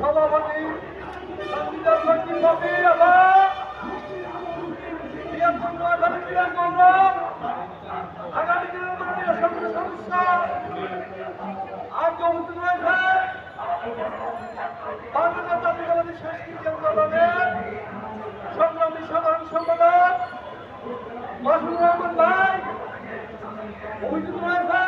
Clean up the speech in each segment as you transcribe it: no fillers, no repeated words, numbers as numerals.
সভাপতি আগামী দিনের সমস্যা আজ উপস্থিত রয়েছে বাংলাদেশ জাতীয়তাবাদী সংস্কৃতি আন্দোলনের সংগ্রামী সাধারণ সম্পাদক মাসুদুর রহমান ভাই উপস্থিত রয়েছে।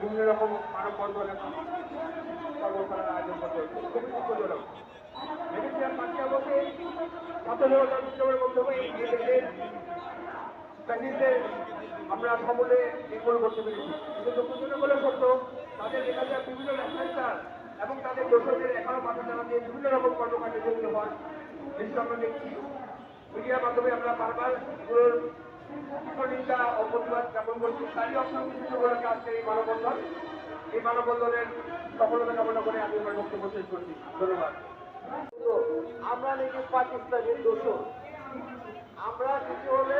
বিভিন্ন রকম মানববন্ধনের কর্মশালার আয়োজন করতে হচ্ছে খুবই দুঃখজনক। মেঘেশিয়ার পার্টি অবশ্যই ছাত্রজনতার বিপ্লবের মাধ্যমে এই দেশের প্যাসিস্টদের আমরা সকলে নির্মূল করতে পেরেছি। কিন্তু দুঃখজনক হলে সত্য তাদের দেখা যায় বিভিন্ন ন্যাশনালিস্টার এবং তাদের দোষদের এখনো মাথা চালাতে বিভিন্ন রকম কর্মকাণ্ডে জড়িত হওয়ার দৃশ্য আমরা দেখছি। মিডিয়ার মাধ্যমে আমরা বারবার নিন্দা ও প্রতিবাদ জ্ঞাপন করছি। তারই অসংখ্য আজকে এই মানববন্ধনের সফলতা কামনা করে আমি আমার বক্তব্য শেষ করছি। ধন্যবাদ। আমরা নাকি পাকিস্তানের দোষর, আমরা কিছু হলে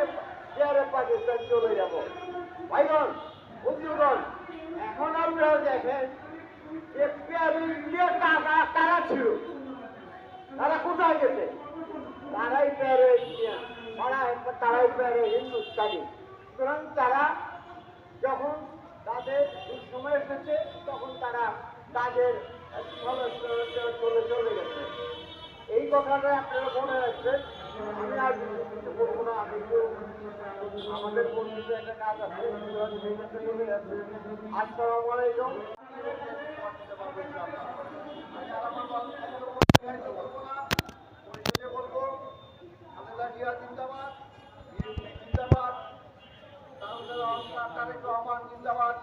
পেয়ারে পাকিস্তান চলে যাব। ভাইগণ বন্ধুগণ, এখন আপনারা দেখেন যে পেয়ারে ইন্ডিয়ার তারা ছিল, তারা কোথায় গেছে? তারাই পেয়ারে ইন্ডিয়ান, তারাই পেয়ারে হিন্দুস্তানি। সুতরাং তারা যখন তাদের সময় এসেছে তখন তারা তাদের চলে গেছে। এই কথাটা আপনারা মনে রাখবেন। আমি আর কিছু বলবো না, আমি একটু আমাদের বন্ধুদের একটা কাজ আছে, চলে যাচ্ছে। আসসালামু আলাইকুম। বলবো খালেদা জিয়া জিন্দাবাদ, জিন্দাবাদ, তারেক রহমান জিন্দাবাদ।